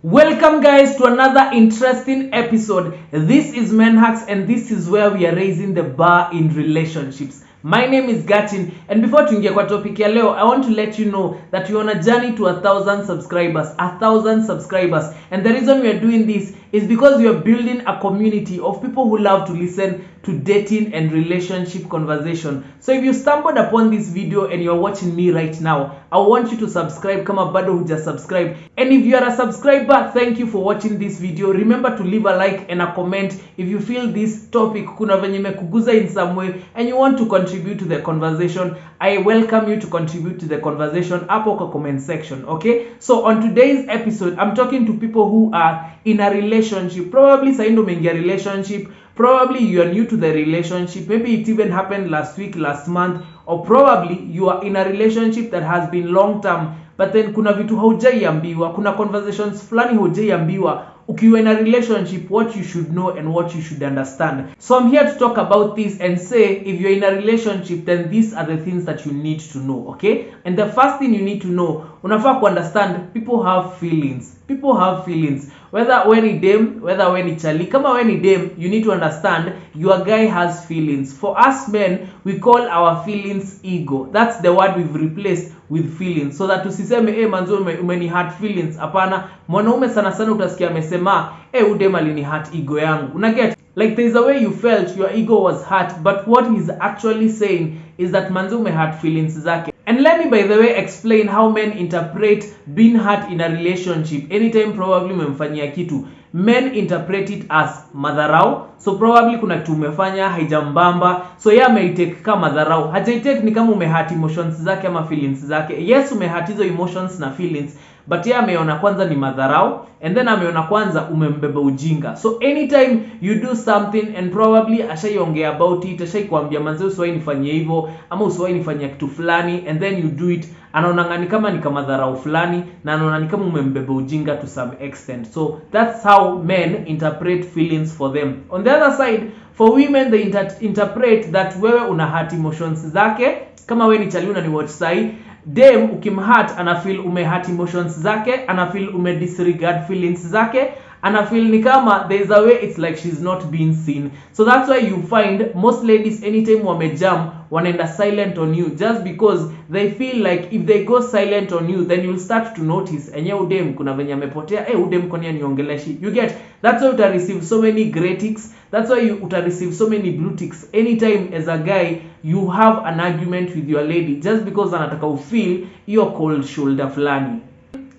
Welcome guys to another interesting episode. This is MenHacks and this is where we are raising the bar in relationships. My name is Gatin and before tuingie kwa topic ya leo, I want to let you know that we're on a journey to 1,000 subscribers. 1,000 subscribers. And the reason we are doing this is because we are building a community of people who love to listen to dating and relationship conversation. So if you stumbled upon this video and you're watching me right now, I want you to subscribe kama bado huja subscribe. And if you are a subscriber, thank you for watching this video. Remember to leave a like and a comment if you feel this topic kuna venye imekuguza in some way and you want to contribute to the conversation. I welcome you to contribute to the conversation hapo kwa comment section, okay? So on today's episode, I'm talking to people who are in a relationship. Probably sasa ndo umeingia relationship. Probably you are new to the relationship. Maybe it even happened last week, last month, or probably you are in a relationship that has been long term, but then kuna vitu haujaiambiwa, kuna conversations fulani haujaiambiwa ukiwa in a relationship, what you should know and what you should understand. So I'm here to talk about this and say if you're in a relationship, then these are the things that you need to know, okay? And the first thing you need to know, unafaa ku understand people have feelings. People have feelings. Whether when ni dem, whether when ni chali. Kama when ni dem, you need to understand your guy has feelings. For us men, we call our feelings ego. That's the word we've replaced with feelings. So that usiseme manzo umeni hurt feelings. Hapana, mwanaume sana sana utasikia amesema udem alini hurt ego yangu. Una get? Like there's a way you felt your ego was hurt, but what he's actually saying is that manzo ume hurt feelings zake. And let me, by the way, explain how men interpret being hurt in a relationship. Anytime probably umemfanyia kitu, men interpret it as madharau. So probably kuna kitu umefanya haijambamba, so yeye ameitake kama madharau. Hajaitake ni kama umehurt emotions zake ama feelings zake. Yes, umehurt hizo emotions na feelings, but yeye ameona kwanza ni madharau, and then ameona kwanza umembeba ujinga. So anytime you do something and probably ashaiongea about it, ashaikwambia manze usiwahi nifanyie hivyo ama usiwahi nifanyia kitu fulani, and then you do it, anaona ni kama ni kama dharau fulani na anaona ni kama umembeba ujinga to some extent. So that's how men interpret feelings for them. On the other side, for women, they interpret that wewe una hurt emotions zake. Kama wewe ni chali una ni watch sai, dem ukimhurt ana feel umehurt emotions zake, ana feel disregard feelings zake, ana feel ni kama there is a way it's like she's not being seen. So that's why you find most ladies anytime wamejam wanaenda silent on you, just because they feel like if they go silent on you, then you'll start to notice enye udem kuna venye amepotea, udem konia niongeleshi. You get? That's why uta receive so many grey ticks. That's why you uta receive so many blue ticks anytime as a guy you have an argument with your lady, just because anataka ufeel your cold shoulder fulani.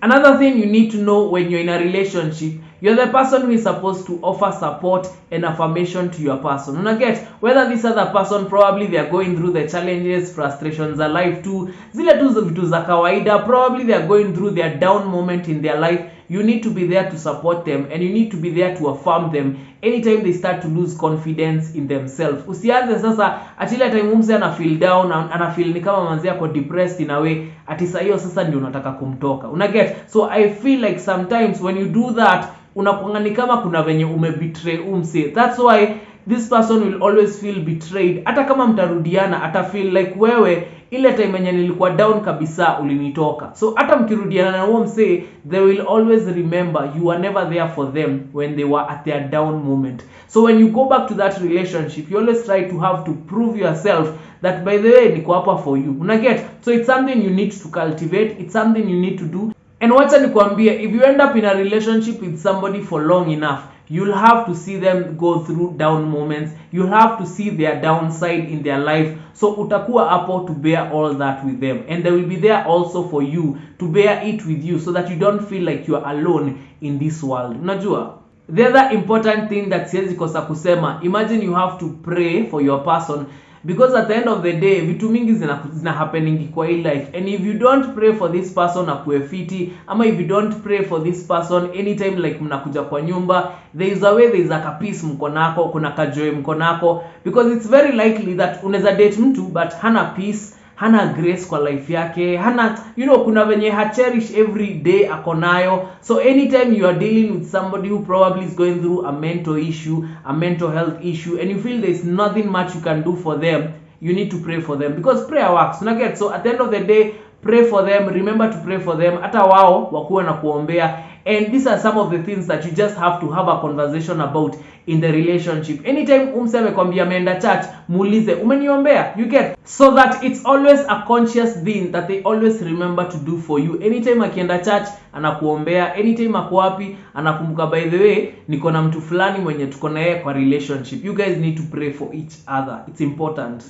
Another thing you need to know when you're in a relationship, you're the person who is supposed to offer support and affirmation to your person. Una get? Whether this other person probably they are going through the challenges, frustrations of life too, zile tu vitu za kawaida, probably they are going through their down moment in their life. You need to be there to support them and you need to be there to affirm them anytime they start to lose confidence in themselves. Usianze sasa atile time mse ana feel down, ana feel ni kama manzi yako depressed in a way, ati saa hiyo sasa ndio unataka kumtoka. Una get? So I feel like sometimes when you do that, unakuanga ni kama kuna venye umebetray umse. That's why this person will always feel betrayed. Hata kama mtarudiana, ata feel like wewe ile time yenye nilikuwa down kabisa ulinitoka. So hata mkirudiana na huo mse, they will always remember you were never there for them when they were at their down moment. So when you go back to that relationship, you always try to have to prove yourself that by the way niko hapa for you. Una get? So it's something you need to cultivate, it's something you need to do. And wacha nikwambie, if you end up in a relationship with somebody for long enough, you'll have to see them go through down moments. You'll have to see their downside in their life. So utakuwa hapo to bear all that with them. And they will be there also for you to bear it with you so that you don't feel like you are alone in this world. Unajua? The other important thing that siwezi kosa kusema, imagine you have to pray for your person. Because at the end of the day, vitu mingi zina happening kwa hii life. And if you don't pray for this person akuwe fiti, ama if you don't pray for this person anytime like mnakuja kwa nyumba, there is a way, there is a peace mko nako, kuna kajoy mko nako. Because it's very likely that unaweza date mtu but hana peace, hana grace kwa life yake, hana, kuna venye cherish every day akonayo. So anytime you are dealing with somebody who probably is going through a mental issue, a mental health issue, and you feel there is nothing much you can do for them, you need to pray for them, because prayer works. So at the end of the day, pray for them, remember to pray for them, hata wao wakuwa na kuombea. And these are some of the things that you just have to have a conversation about in the relationship. Anytime umse amekwambia ameenda church, muulize umeniombea, you get, so that it's always a conscious thing that they always remember to do for you. Anytime akienda church anakuombea, anytime ako wapi anakumbuka, by the way niko na mtu fulani mwenye tuko na yeye kwa relationship. You guys need to pray for each other, it's important.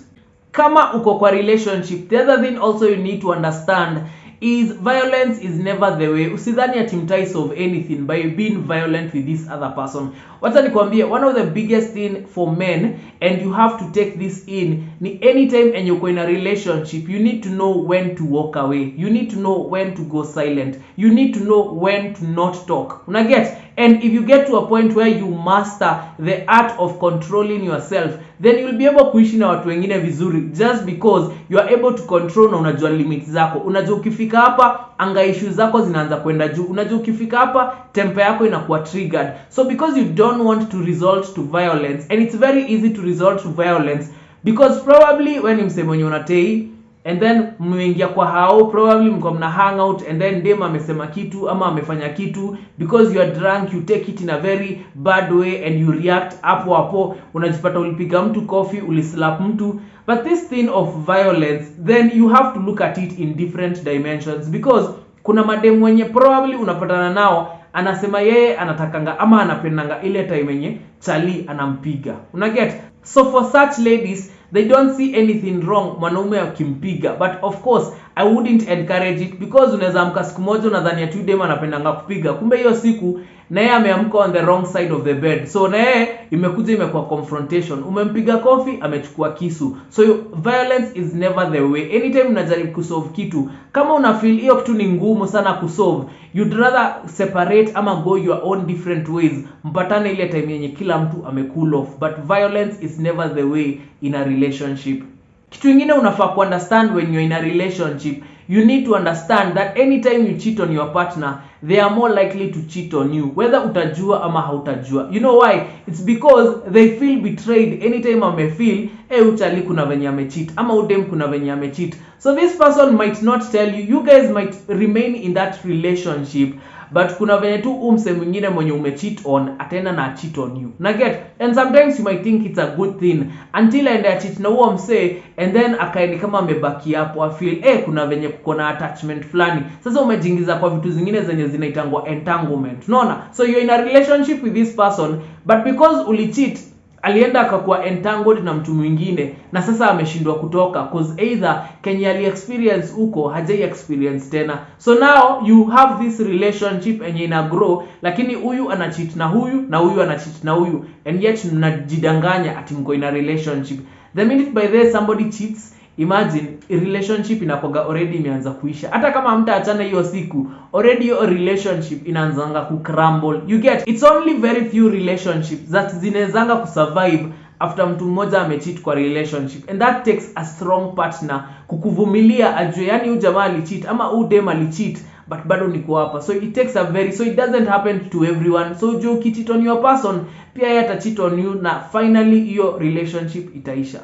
Kama uko kwa relationship, the other thing also you need to understand is violence is never the way. Usidhani ati mtai solve anything by being violent with this other person. Wacha nikwambie, one of the biggest thing for men, and you have to take this in, ni anytime and you're in a relationship, you need to know when to walk away. You need to know when to go silent. You need to know when to not talk. Una get? And if you get to a point where you master the art of controlling yourself, then you'll be able kuishi na watu wengine vizuri, just because you are able to control na unajua limits zako. Unajua ukifika hapa anga issues zako zinaanza kwenda juu. Unajua ukifika hapa temper yako inakuwa triggered. So because you don't want to resort to violence, and it's very easy to resort to violence because probably when you msemo mwenye unatei, and then mmeingia kwa hao, probably mko mna hang out, and then dem amesema kitu ama amefanya kitu, because you are drunk, you take it in a very bad way and you react hapo, unajipata ulipiga mtu coffee, ulislap mtu. But this thing of violence, then you have to look at it in different dimensions, because kuna madem wenye probably unapatana nao anasema yeye anatakanga ama anapendanga ile time yenye chali anampiga. Una get? So for such ladies, they don't see anything wrong mwanaume akimpiga, but of course I wouldn't encourage it, because unaweza amka siku moja unadhani ati dem anapendanga kupiga, kumbe hiyo siku na yeye ameamka on the wrong side of the bed. So na yeye imekuwa confrontation, umempiga kofi, amechukua kisu. So violence is never the way. Anytime unajaribu kusolve kitu, kama una feel hiyo kitu ni ngumu sana kusolve, you'd rather separate ama go your own different ways, mpatane ile time yenye kila mtu amecool off. But violence is never the way in a relationship. Kitu kingine unafaa ku understand when you're in a relationship, you need to understand that anytime you cheat on your partner, they are more likely to cheat on you, whether utajua ama hautajua. You know why? It's because they feel betrayed anytime ame feel uchali kuna venye ame cheat ama udem kuna venye ame cheat. So this person might not tell you, you guys might remain in that relationship, but kuna venye tu umse mwingine mwenye umecheat on atenda na cheat on you. Na get? And sometimes you might think it's a good thing until aende cheat na huo mse, and then akaeni kama amebaki hapo, feel kuna venye kuko na attachment fulani. Sasa umejingiza kwa vitu zingine zenye zinaitangwa entanglement. Unaona? So you're in a relationship with this person, but because ulicheat, alienda akakuwa entangled na mtu mwingine, na sasa ameshindwa kutoka, cause either Kenya ali experience huko hajai experience tena. So now you have this relationship enye ina grow, lakini huyu anacheat na huyu na huyu anacheat na huyu, and yet mnajidanganya ati mko in a relationship. The minute by there somebody cheats, imagine a relationship inakoga already imeanza kuisha. Hata kama mtaachana hiyo siku, already your relationship inaanzanga ku crumble. You get? It's only very few relationships that zinawezanga kusurvive after mtu mmoja amecheat kwa relationship, and that takes a strong partner kukuvumilia ajue yani huyu jamaa alicheat ama huyu dem alicheat but bado niko hapa. So it takes a very, so it doesn't happen to everyone. So you cheat on your person, pia yeye ata cheat on you, na finally your relationship itaisha.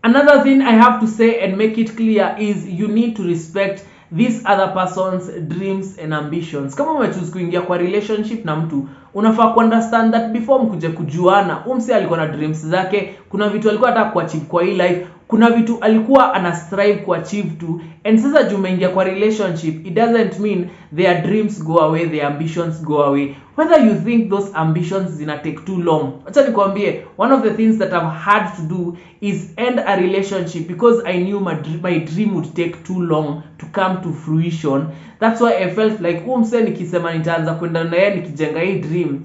Another thing I have to say and make it clear is you need to respect this other person's dreams and ambitions. Kama umechoose kuingia kwa relationship na mtu, unafaa ku understand that before mkuje kujuana, umse alikuwa na dreams zake, kuna vitu alikuwa anataka kuachieve kwa hii life, kuna vitu alikuwa ana strive kuachieve tu, and sasa juu umeingia kwa relationship, it doesn't mean their dreams go away, their ambitions go away. Whether you think those ambitions zina take too long, acha nikwambie, one of the things that I've had to do is end a relationship because I knew my dream would take too long to come to fruition. That's why I felt like umse nikisema nitaanza kwenda na yeye nikijenga hii dream,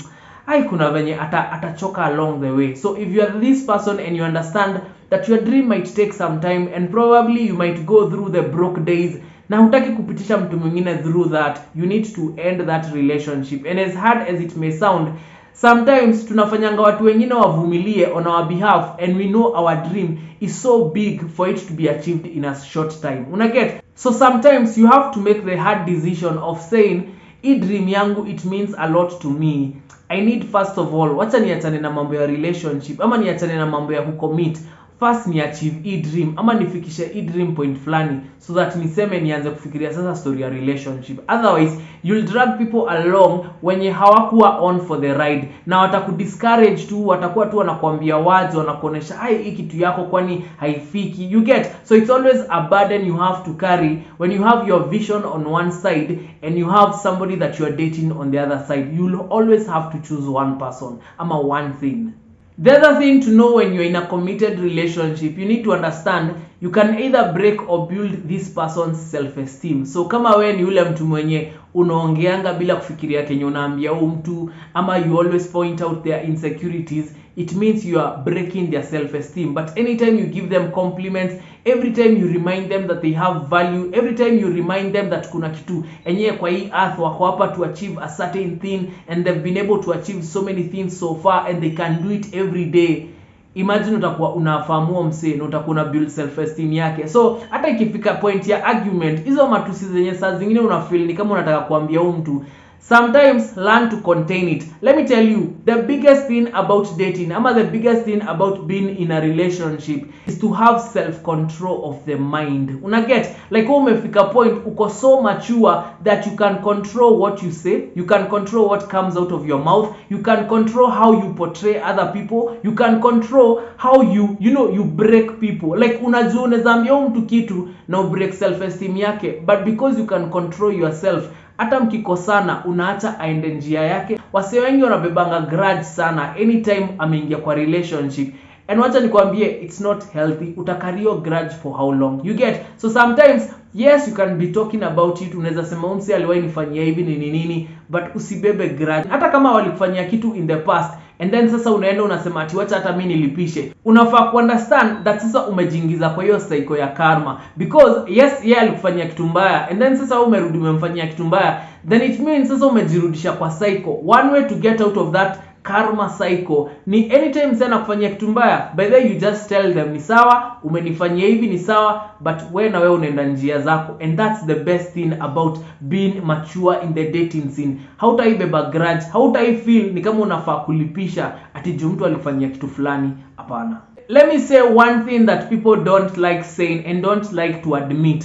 kuna venye atachoka along the way. So if you are this person and you understand that your dream might take some time, and probably you might go through the broke days, na hutaki kupitisha mtu mwingine through that, you need to end that relationship. And as hard as it may sound, sometimes tunafanyanga watu wengine wavumilie on our behalf, and we know our dream is so big for it to be achieved in a short time. Una get? So sometimes you have to make the hard decision of saying, hii dream yangu, it means a lot to me. I need first of all, wacha niachane na mambo ya relationship ama niachane na mambo ya kucommit. first ni achieve dream ama nifikishe dream point fulani, so that niseme nianze kufikiria sasa story ya relationship. Otherwise you'll drag people along wenye hawakuwa on for the ride, na watakudiscourage tu, watakuwa tu wanakuambia words, wanakuonesha hii kitu yako kwani haifiki. You get? So it's always a burden you have to carry when you have your vision on one side and you have somebody that you are dating on the other side. You'll always have to choose one person ama one thing. The other thing to know when you're in a committed relationship, you need to understand you can either break or build this person's self-esteem. So kama we ni ule mtu mwenye unaongeanga bila kufikiria kenye unaambia mtu, ama you always point out their insecurities, it means you are breaking their self-esteem. But anytime you give them compliments, every time you remind them that they have value, every time you remind them that kuna kitu enye kwa hii earth wako hapa to achieve a certain thing, and they've been able to achieve so many things so far and they can do it every day, imagine utakuwa unafahamu msee na utakuwa na build self esteem yake. So hata ikifika point ya argument, hizo matusi zenye saa zingine una feel ni kama unataka kuambia mtu, sometimes learn to contain it. Let me tell you, the biggest thing about dating, ama the biggest thing about being in a relationship is to have self-control of the mind. Unaget? Like umefika point, uko so mature that you can control what you say, you can control what comes out of your mouth, you can control how you portray other people, you can control how you break people. Like unajua unazambia mtu kitu na break self-esteem yake, but because you can control yourself, hata mkikosana unaacha aende njia yake. Wase wengi wanabebanga grudge sana anytime ameingia kwa relationship, and wacha nikwambie it's not healthy. Utakario grudge for how long? You get? So sometimes yes, you can be talking about it, unaweza sema msi aliwahi nifanyia hivi nini, but usibebe grudge. Hata kama walikufanyia kitu in the past and then sasa unaenda unasema ati wacha hata mimi nilipishe, unafaa ku understand that sasa umejiingiza kwa hiyo cycle ya karma, because yes yeye alikufanyia kitu mbaya and then sasa umerudi umemfanyia kitu mbaya, then it means sasa umejirudisha kwa cycle. One way to get out of that karma cycle ni anytime sana kufanyia kitu mbaya, by the way you just tell them ni sawa, umenifanyia hivi ni sawa, but wewe na wewe unaenda njia zako. And that's the best thing about being mature in the dating scene. Hautaibeba grudge, hautaifeel ni kama unafaa kulipisha ati juu mtu alifanyia kitu fulani. Hapana. Let me say one thing that people don't like saying and don't like to admit.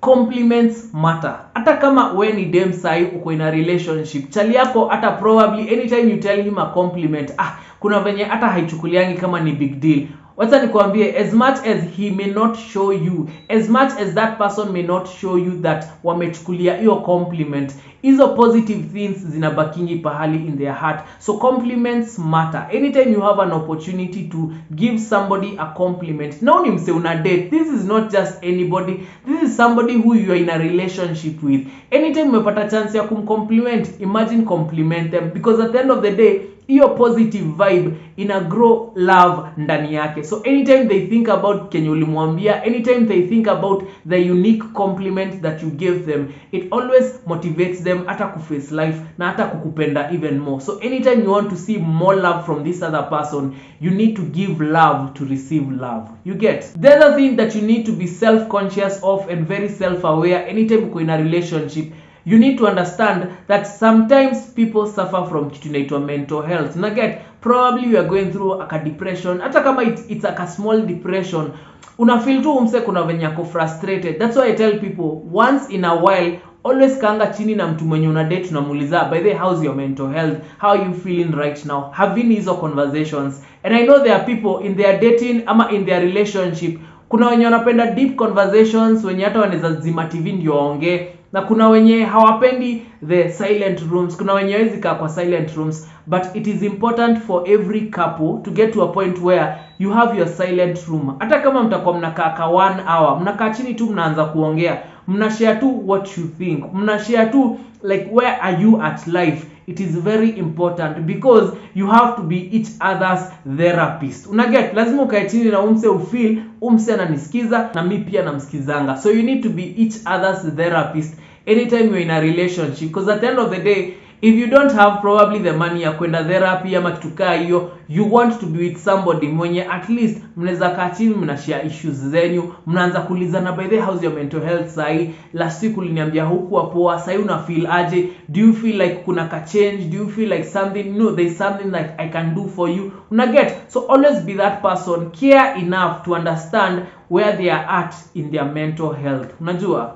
Compliments matter. Hata kama we ni dem sai uko in a relationship, chali yako hata probably anytime you tell him a compliment, kuna venye hata haichukuliangi kama ni big deal. Wacha nikwambie, as much as he may not show you, as much as that person may not show you that wamechukulia hiyo compliment, hizo positive things zinabakingi pahali in their heart. So compliments matter. Anytime you have an opportunity to give somebody a compliment, now ni mse una date, this is not just anybody, this is somebody who you are in a relationship with. Anytime umepata chance ya kumcompliment, imagine compliment them, because at the end of the day hiyo positive vibe ina grow love ndani yake. So anytime they think about kenye ulimwambia, anytime they think about the unique compliment that you gave them, it always motivates them hata kuface life na hata kukupenda even more. So anytime you want to see more love from this other person, you need to give love to receive love. You get? The other thing that you need to be self-conscious of and very self-aware anytime uko in a relationship, you need to understand that sometimes people suffer from kitu inaitwa mental health. Na get, probably you are going through a depression. Hata kama it's like a small depression, una feel tu umse kuna venye yako frustrated. That's why I tell people, once in a while, always kanga chini na mtu mwenye una date unamuuliza, by the way, how's your mental health? How are you feeling right now? Having hizo conversations. And I know there are people in their dating ama in their relationship, kuna wenye wanapenda deep conversations, wenye hata wanaweza zima TV ndio waongee, na kuna wenye hawapendi the silent rooms, kuna wenye hawezi kaa kwa silent rooms. But it is important for every couple to get to a point where you have your silent room. Hata kama mtakuwa mnakaa ka 1 hour, mnakaa chini tu mnaanza kuongea, mnashare tu what you think, mnashare tu like where are you at life. It is very important because you have to be each other's therapist. Unaget, lazima ukae chini na umse ufeel umse ananisikiza na mimi pia namsikizanga. So you need to be each other's therapist anytime you're in a relationship, because at the end of the day, if you don't have probably the money ya kwenda therapy ama kitu kaa hiyo, you want to be with somebody mwenye at least mnaweza kaa chini, mnashare issues zenyu, mnaanza kuulizana, by the how's your mental health sahi, last week uliniambia huku poa, sahi una feel aje, do you feel like kuna ka change, do you feel like something, there's something like I can do for you, una get? So always be that person, care enough to understand where they are at in their mental health. Unajua,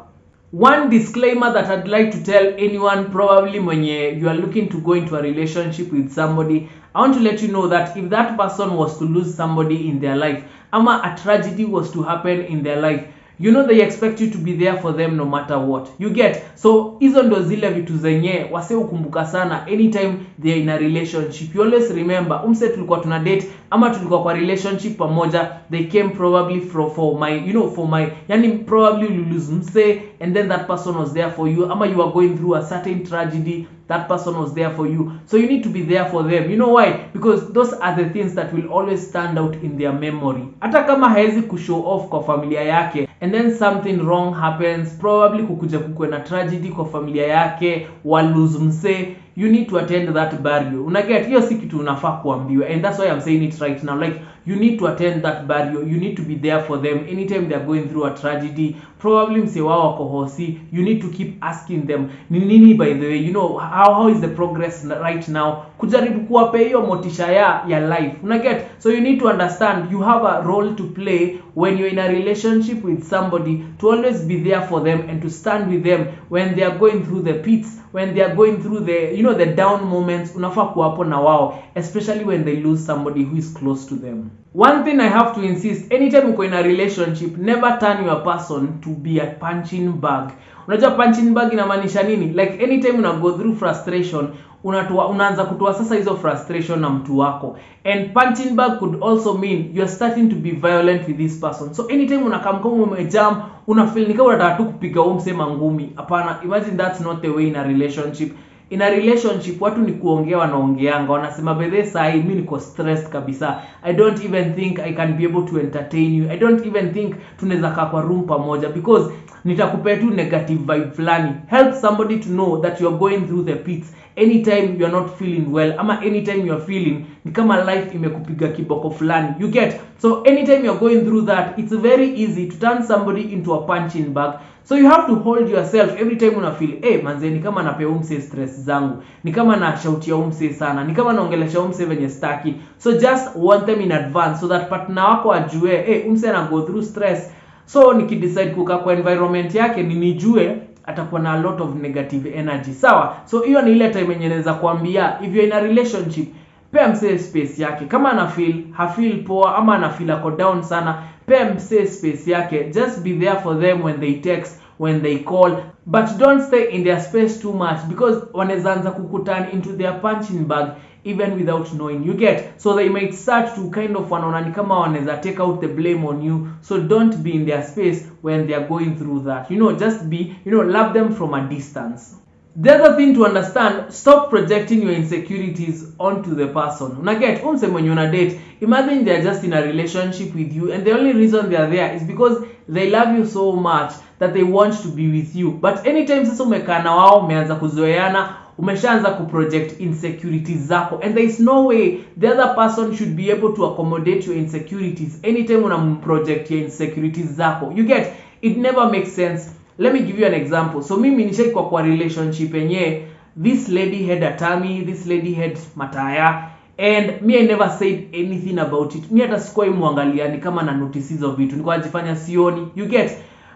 one disclaimer that I'd like to tell anyone probably when you are looking to go into a relationship with somebody, I want to let you know that if that person was to lose somebody in their life, ama a tragedy was to happen in their life, they expect you to be there for them no matter what. You get? So hizo ndo zile vitu zenye wase ukumbuka sana anytime they are in a relationship. You always remember, umse tulikuwa tuna date ama tulikuwa kwa relationship pamoja, they came probably for my yani probably you lose mse and then that person was there for you, ama you are going through a certain tragedy, that person was there for you, so you need to be there for them. You know why? Because those are the things that will always stand out in their memory. Hata kama haezi kushow off kwa familia yake and then something wrong happens, probably kukue na tragedy kwa familia yake, walose mse, you need to attend that burial. Unaget? Hiyo si kitu unafaa kuambiwa, and that's why I'm saying it right now. Like, you need to attend that burial, you need to be there for them anytime they are going through a tragedy. Probably mse wao wako hosi, you need to keep asking them, nini by the way, how is the progress right now, kujaribu kuwape hiyo motisha ya life. Unaget? So you need to understand you have a role to play when you're in a relationship with somebody, to always be there for them and to stand with them when they are going through the pits, when they are going through the the down moments. Unafaa kuwapo na wao, especially when they lose somebody who is close to them. One thing I have to insist, anytime uko in a relationship, never turn your person to be a punching bag. Unajua punching bag inamaanisha nini? Like anytime una go through frustration, unaanza kutoa sasa hizo frustration na mtu wako. And punching bag could also mean you're starting to be violent with this person. So anytime unakam kama umejam, una feel ni kama unataka tu kupiga umsema ngumi. Hapana, imagine that's not the way in a relationship. In a relationship, watu ni kuongea wanaongeanga, wanasema bedhe sahi mimi niko stressed kabisa, I don't even think I can be able to entertain you, I don't even think tunaweza kaa kwa room pamoja because nitakupea tu negative vibe fulani. Help somebody to know that you are going through the pits anytime you are not feeling well, ama anytime you are feeling ni kama life imekupiga kiboko fulani. You get? So anytime you are going through that, it's very easy to turn somebody into a punching bag. So you have to hold yourself every time una feel, manze, ni kama napea umse stress zangu, ni kama na shautia umse sana, ni kama naongelesha umse venye staki. So just warn them in advance so that partner wako ajue, umse na go through stress. So nikidecide kukaa kwa environment yake, nijue atakuwa na a lot of negative energy. Sawa? So hiyo ni ile time yenye naweza kuambia, if you're in a relationship, pea mse space yake. Kama hafeel poa ama anafeel ako down sana, pea mse space yake. Just be there for them when they text, when they call, but don't stay in their space too much because wanaweza anza kukuturn into their punching bag even without knowing. You get? So they might start to kind of wanaona ni kama wanaweza take out the blame on you. So don't be in their space when they are going through that. Just be, love them from a distance. The other thing to understand, stop projecting your insecurities onto the person. Unaget? Umse mwenye una date, imagine they are just in a relationship with you and the only reason they are there is because they love you so much that they want to be with you. But anytime sasa umekaa na wao, umeanza kuzoeana, umeshaanza kuproject insecurities zako, and there is no way the other person should be able to accommodate your insecurities anytime unamproject your insecurities zako. You get? It never makes sense. Let me give you an example. So mimi nishaikuwa kwa relationship yenye this lady had a tummy, this lady had mataya, and me I never said anything about it. Me hata sikuwa muangalia ni kama na notice hizo vitu, nilikuwa najifanya sioni. You get?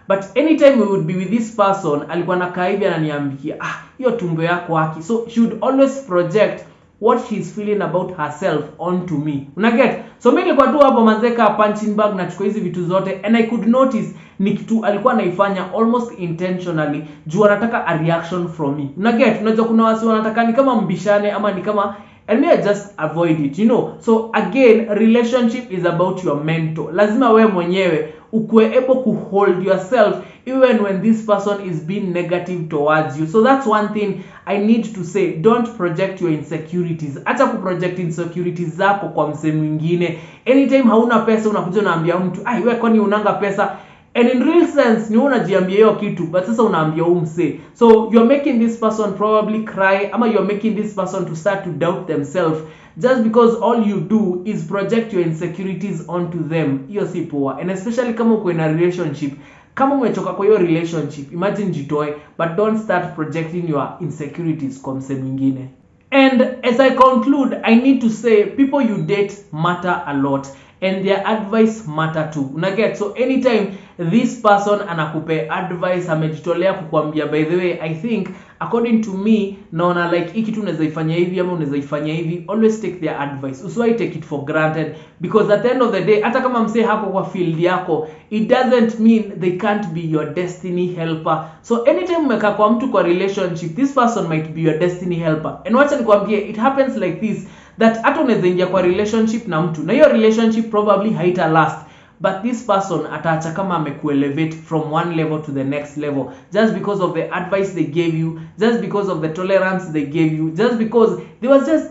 But anytime we would be with this person, alikuwa nakaa hivi ananiambia, hiyo tumbo yako haki. So she would always project what she's feeling about herself onto me. Unaget? So mimi nilikuwa tu hapo manzeka punching bag na chukua hizi vitu zote, and I could notice ni kitu alikuwa anaifanya almost intentionally juu anataka a reaction from me. Unaget? Unajua kuna wasi wanataka ni kama mbishane ama ni kama, and me I just avoid it, So again, relationship is about your mental. Lazima wewe mwenyewe ukue able to hold yourself even when this person is being negative towards you. So that's one thing I need to say. Don't project your insecurities. Acha kuproject insecurities zako kwa mse mwingine. Anytime hauna pesa unakuja unaambia mtu, wewe kwani unanga pesa? And in real sense ni unajiambia hiyo kitu, but sasa unaambia umse. So you're making this person probably cry, ama you're making this person to start to doubt themselves just because all you do is project your insecurities onto them. Hiyo si poa. And especially kama uko in a relationship, kama umechoka kwa hiyo relationship, imagine jitoe, but don't start projecting your insecurities kwa mse mwingine. And as I conclude, I need to say people you date matter a lot, and their advice matter too. Unaget? So anytime this person anakupe advice, amejitolea kukuambia, by the way, I think according to me, naona like hiki tu unaweza ifanya hivi ama unaweza ifanya hivi, always take their advice. Usiwahi take it for granted, because at the end of the day, hata kama msee hapo kwa field yako, it doesn't mean they can't be your destiny helper. So anytime umekaa kwa mtu kwa relationship, this person might be your destiny helper. And wacha nikwambie, it happens like this, that hata unaweza ingia kwa relationship na mtu na hiyo relationship probably haita last, but this person ataacha kama amekuelevate from one level to the next level, just because of the advice they gave you, just because of the tolerance they gave you, just because they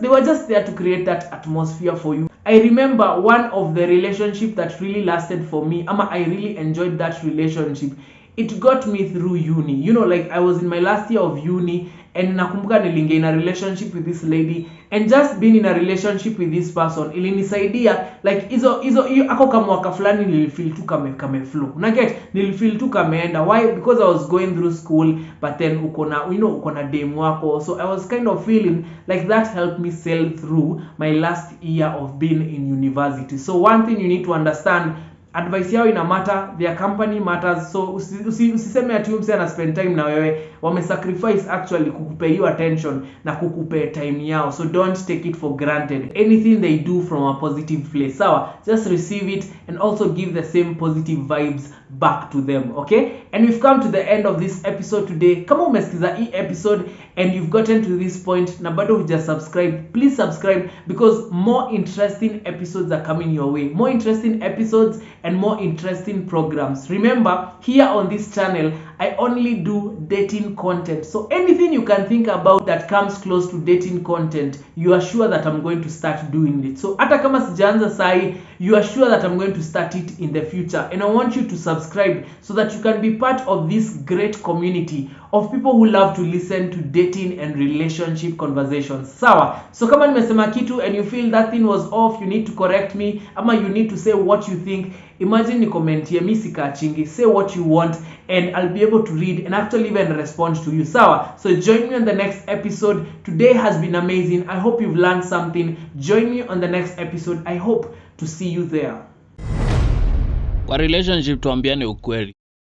were just there to create that atmosphere for you. I remember one of the relationship that really lasted for me, ama I really enjoyed that relationship. It got me through uni. You know, like I was in my last year of uni, and nakumbuka nilingia in a relationship with this lady, and just being in a relationship with this person ilinisaidia like hizo ako kama mwaka fulani nilifeel tu kame flow. Unaget? Nilifeel tu kameenda. Why? Because I was going through school, but then uko na demu wako. So I was kind of feeling like that helped me sail through my last year of being in university. So one thing you need to understand, advice yao ina matter, their company matters. So usiseme ati mse ana spend time na wewe, wame sacrifice actually kukupe hiyo attention na kukupe time yao. So don't take it for granted. Anything they do from a positive place, sawa, just receive it and also give the same positive vibes back to them. Okay, and we've come to the end of this episode today. Kama umesikiza hii episode and you've gotten to this point na bado hujasubscribe, please subscribe, because more interesting episodes are coming your way. More interesting episodes and more interesting programs. Remember, here on this channel, I only do dating content. So anything you can think about that comes close to dating content, you are sure that I'm going to start doing it. So hata kama sijaanza sahi, you are sure that I'm going to start it in the future. And I want you to subscribe so that you can be part of this great community of people who love to listen to dating and relationship conversations. Sawa? So kama nimesema kitu and you feel that thing was off, you need to correct me, ama you need to say what you think, imagine ni comment here, mi sikachingi, say what you want, and I'll be able to read and actually even respond to you. Sawa? So join me on the next episode. Today has been amazing. I hope you've learned something. Join me on the next episode. I hope to see you there. Kwa relationship tuambiane ukweli.